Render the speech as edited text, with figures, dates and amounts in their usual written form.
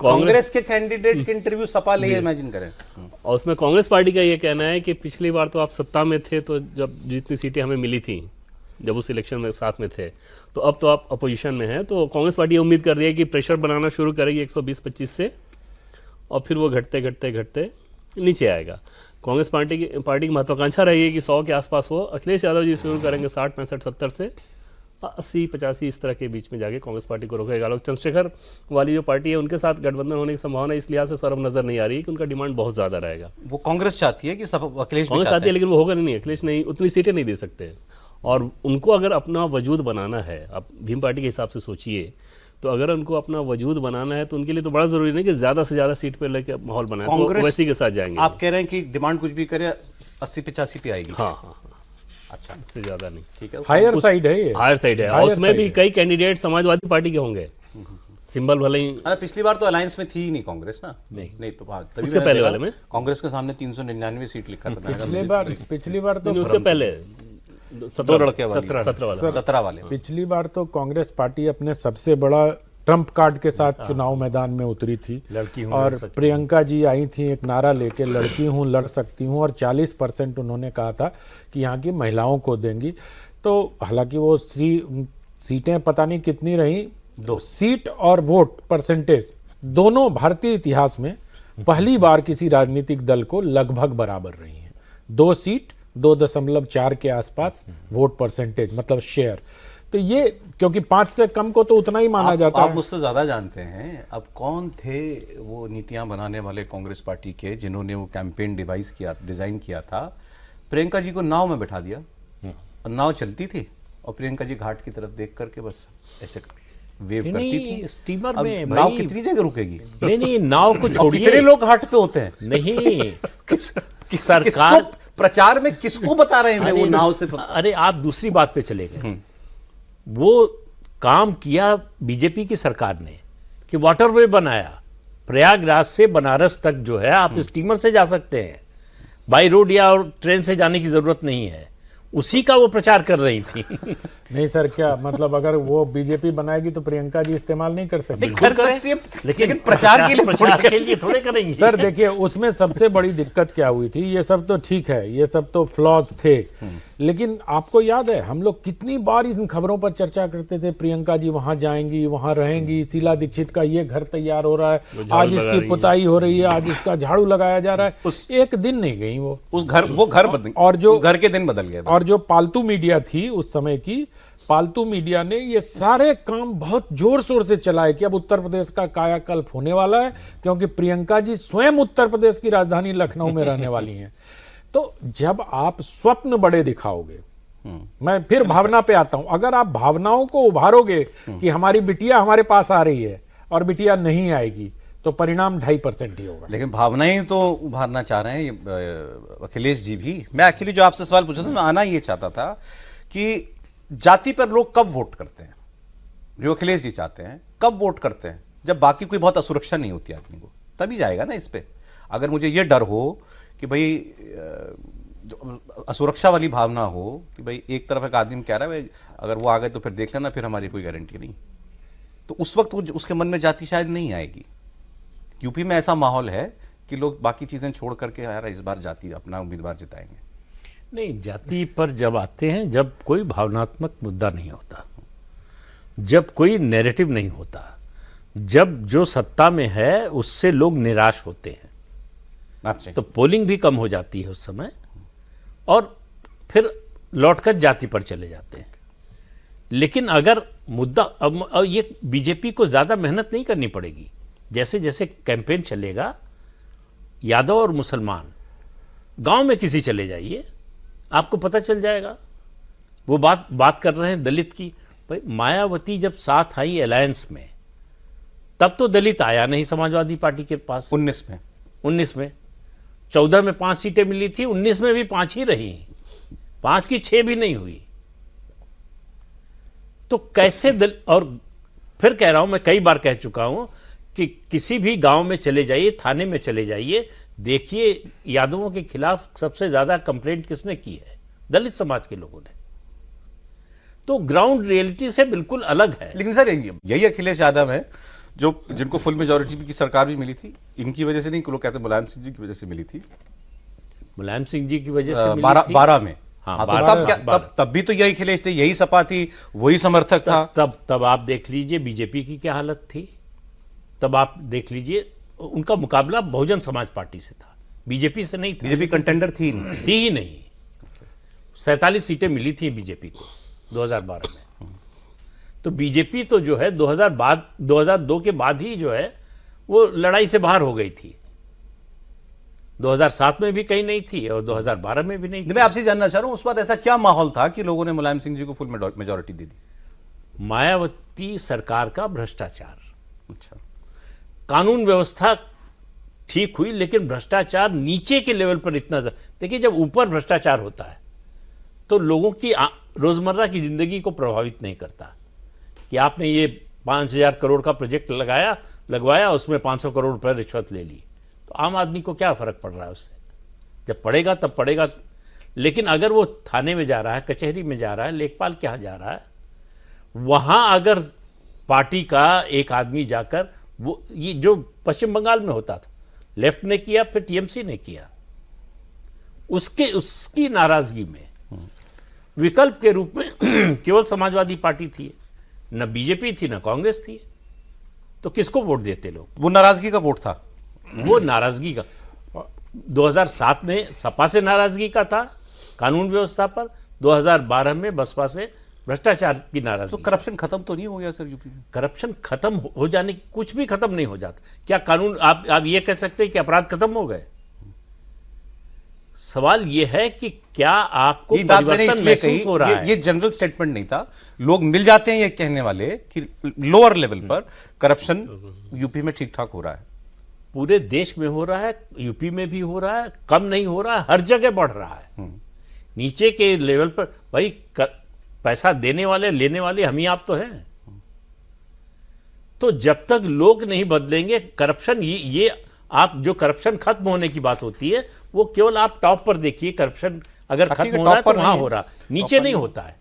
कांग्रेस के कैंडिडेट के इंटरव्यू सपा ले, इमेजिन करें। और उसमें कांग्रेस पार्टी का ये कहना है कि पिछली बार तो आप सत्ता में थे, तो जब जितनी सीटें हमें मिली थी जब उस इलेक्शन में साथ में थे, तो अब तो आप अपोजिशन में हैं। तो कांग्रेस पार्टी ये उम्मीद कर रही है कि प्रेशर बनाना शुरू करेगी 120-25 से, और फिर वो घटते घटते घटते नीचे आएगा। कांग्रेस पार्टी की महत्वाकांक्षा रहेगी कि 100 के आसपास हो। अखिलेश यादव जी शुरू करेंगे 60, 65, 70 से 80, 85 इस तरह के बीच में जाके कांग्रेस पार्टी को रोकेगा। लोग चंद्रशेखर वाली जो पार्टी है उनके साथ गठबंधन होने की संभावना इस लिहाज से सरब नजर नहीं आ रही कि उनका डिमांड बहुत ज्यादा रहेगा। वो कांग्रेस चाहती है कि सब अखिलेश कांग्रेस चाहती है, लेकिन वो होगा नहीं। अखिलेश नहीं, उतनी सीटें नहीं दे सकते। और उनको अगर अपना वजूद बनाना है, आप भीम पार्टी के हिसाब से सोचिए, तो अगर उनको अपना वजूद बनाना है तो उनके लिए तो बड़ा जरूरी नहीं कि ज्यादा से ज्यादा सीट पे लेके माहौल बनाए, तो वैसी के साथ जाएंगे। आप कह रहे हैं कि डिमांड कुछ भी करे 80-85 पे आएगी। हाँ, अच्छा, इससे ज्यादा नहीं। ठीक है, हायर साइड है ये, हायर साइड है। और उसमें भी कई कैंडिडेट समाजवादी पार्टी के होंगे, सिंबल भले ही। पिछली बार तो अलायंस में थी ही नहीं कांग्रेस ना। नहीं तो तभी उससे पहले वाले में कांग्रेस के सामने 399 सीट लिखा था। पिछली बार तो उससे पहले 17 वाले। पिछली बार तो कांग्रेस पार्टी अपने सबसे बड़ा ट्रम्प कार्ड के साथ चुनाव मैदान में उतरी थी, और प्रियंका जी आई थी एक नारा लेके, लड़की हूँ लड़ सकती हूँ, और 40% उन्होंने कहा था कि यहाँ की महिलाओं को देंगी। तो हालांकि वो सीटें पता नहीं कितनी रही, 2 सीट और वोट परसेंटेज दोनों भारतीय इतिहास में पहली बार किसी राजनीतिक दल को लगभग बराबर रही हैं। 2 सीट 2.4 के आसपास वोट परसेंटेज, मतलब शेयर। तो ये क्योंकि 5 से कम को तो उतना ही माना जाता है। आप मुझसे ज्यादा जानते हैं। अब कौन थे वो नीतियां बनाने वाले कांग्रेस पार्टी के जिन्होंने वो कैंपेन डिजाइन किया था? प्रियंका जी को नाव में बैठा दिया, और नाव चलती थी, और प्रियंका जी घाट की तरफ देख करके बस ऐसे वेव करती थी। स्टीमर में नाव कितनी जगह रुकेगी? नहीं, नाव को छोड़िए। कितने लोग घाट पे होते हैं? नहीं, सरकार प्रचार में किसको बता रहे हैं वो नाव से? अरे आप दूसरी बात पे चले गए। वो काम किया बीजेपी की सरकार ने कि वाटरवे बनाया, प्रयागराज से बनारस तक जो है आप स्टीमर से जा सकते हैं, बाई रोड या और ट्रेन से जाने की जरूरत नहीं है। उसी का वो प्रचार कर रही थी। नहीं सर, क्या मतलब अगर वो बीजेपी बनाएगी तो प्रियंका जी इस्तेमाल नहीं कर सकती? कर सकती है, लेकिन प्रचार के लिए थोड़े करेंगी। सर देखिए, उसमें सबसे बड़ी दिक्कत क्या हुई थी, ये सब तो ठीक है, ये सब तो फ्लॉज थे, लेकिन आपको याद है हम लोग कितनी बार इन खबरों पर चर्चा करते थे, प्रियंका जी वहां जाएंगी, वहां रहेंगी, शीला दीक्षित का ये घर तैयार हो रहा है, आज इसकी पुताई हो रही है, आज इसका झाड़ू लगाया जा रहा है। एक दिन नहीं गई वो घर, और जो घर के दिन बदल गए। और जो पालतू मीडिया थी उस समय की, पालतू मीडिया ने ये सारे काम बहुत जोर शोर से चलाए कि अब उत्तर प्रदेश का कायाकल्प होने वाला है, क्योंकि प्रियंका जी स्वयं उत्तर प्रदेश की राजधानी लखनऊ में रहने वाली हैं। तो जब आप स्वप्न बड़े दिखाओगे, मैं फिर भावना पे आता हूं, अगर आप भावनाओं को उभारोगे कि हमारी बिटिया हमारे पास आ रही है और बिटिया नहीं आएगी, तो परिणाम 2.5% ही होगा। लेकिन भावनाएं तो उभारना चाह रहे हैं अखिलेश जी भी। मैं एक्चुअली जो आपसे सवाल पूछा था, मैं आना ये चाहता था कि जाति पर लोग कब वोट करते हैं, जो अखिलेश जी चाहते हैं, कब वोट करते हैं? जब बाकी कोई बहुत असुरक्षा नहीं होती आदमी को, तभी जाएगा ना इस पे। अगर मुझे ये डर हो कि भाई असुरक्षा वाली भावना हो कि भाई एक तरफ एक आदमी कह रहा है अगर वो आ गए तो फिर देख लेना, फिर हमारी कोई गारंटी नहीं, तो उस वक्त उसके मन में जाति शायद नहीं आएगी। यूपी में ऐसा माहौल है कि लोग बाकी चीजें छोड़ करके यार इस बार जाति अपना उम्मीदवार जिताएंगे। नहीं, जाति पर जब आते हैं, जब कोई भावनात्मक मुद्दा नहीं होता, जब कोई नैरेटिव नहीं होता, जब जो सत्ता में है उससे लोग निराश होते हैं, तो पोलिंग भी कम हो जाती है उस समय, और फिर लौटकर जाति पर चले जाते हैं। लेकिन अगर मुद्दा, अब ये बीजेपी को ज्यादा मेहनत नहीं करनी पड़ेगी। जैसे जैसे कैंपेन चलेगा, यादव और मुसलमान गांव में किसी चले जाइए, आपको पता चल जाएगा। वो बात कर रहे हैं दलित की, भाई मायावती जब साथ आई अलायंस में, तब तो दलित आया नहीं समाजवादी पार्टी के पास। 19 में 14 में 5 सीटें मिली थी, 19 में भी 5 ही रही, 5 की 6 भी नहीं हुई। तो कैसे और फिर कह रहा हूं, मैं कई बार कह चुका हूं कि किसी भी गांव में चले जाइए, थाने में चले जाइए, देखिए यादवों के खिलाफ सबसे ज्यादा कंप्लेंट किसने की है? दलित समाज के लोगों ने। तो ग्राउंड रियलिटी से बिल्कुल अलग है। लेकिन सर यही अखिलेश यादव है जो जिनको फुल मेजोरिटी की सरकार भी मिली थी, इनकी वजह से नहीं, लोग कहते हैं मुलायम सिंह जी की वजह से मिली थी। मुलायम सिंह जी की वजह से मिली 12 थी। 12 में। हाँ, हाँ, तो 12 तब क्या, तब भी तो यही अखिलेश थे, यही सपा थी, वही समर्थक था। तब आप देख लीजिए बीजेपी की क्या हालत थी। तब आप देख लीजिए उनका मुकाबला बहुजन समाज पार्टी से था, बीजेपी से नहीं था। बीजेपी कंटेंडर थी नहीं। थी ही नहीं। 47 सीटें मिली थी बीजेपी को 2012 में। तो बीजेपी तो जो है 2002 के बाद ही जो है वो लड़ाई से बाहर हो गई थी। 2007 में भी कहीं नहीं थी और 2012 में भी नहीं थी। मैं आपसे जानना चाह रहा हूं, उस वक्त ऐसा क्या माहौल था कि लोगों ने मुलायम सिंह जी को फुल मेजोरिटी दे दी? मायावती सरकार का भ्रष्टाचार। अच्छा। कानून व्यवस्था ठीक हुई लेकिन भ्रष्टाचार नीचे के लेवल पर इतना देखिए, जब ऊपर भ्रष्टाचार होता है तो लोगों की रोजमर्रा की जिंदगी को प्रभावित नहीं करता। कि आपने ये 5,000 करोड़ का प्रोजेक्ट लगवाया, उसमें 500 करोड़ रुपए रिश्वत ले ली, तो आम आदमी को क्या फर्क पड़ रहा है उससे? जब पड़ेगा तब पड़ेगा। लेकिन अगर वो थाने में जा रहा है, कचहरी में जा रहा है, लेखपाल के यहाँ जा रहा है, वहां अगर पार्टी का एक आदमी जाकर वो, ये जो पश्चिम बंगाल में होता था, लेफ्ट ने किया फिर टीएमसी ने किया, उसकी नाराजगी में विकल्प के रूप में केवल समाजवादी पार्टी थी, न बीजेपी थी न कांग्रेस थी, तो किसको वोट देते लोग? वो नाराजगी का वोट था। वो नाराजगी का 2007 में सपा से नाराजगी का था कानून व्यवस्था पर, 2012 में बसपा से भ्रष्टाचार की नाराजगी। तो करप्शन खत्म तो नहीं हो गया सर यूपी में? करप्शन खत्म हो जाने, कुछ भी खत्म नहीं हो जाता। क्या कानून, आप ये कह सकते हैं कि अपराध खत्म हो गए? सवाल ये है कि क्या आपको ये बात मैंने परिवर्तन इसलिए महसूस कही, हो रहा है? ये जनरल स्टेटमेंट नहीं था। लोग मिल जाते हैं ये कहने वाले कि लोअर लेवल पर करप्शन यूपी में ठीक ठाक हो रहा है। पूरे देश में हो रहा है, यूपी में भी हो रहा है, कम नहीं हो रहा है, हर जगह बढ़ रहा है। नीचे के लेवल पर भाई पैसा देने वाले लेने वाले हम ही आप तो हैं। तो जब तक लोग नहीं बदलेंगे, करप्शन, ये आप जो करप्शन खत्म होने की बात होती है वो केवल आप टॉप पर देखिए, करप्शन अगर खत्म हो रहा है तो वहां हो रहा, नीचे नहीं होता है।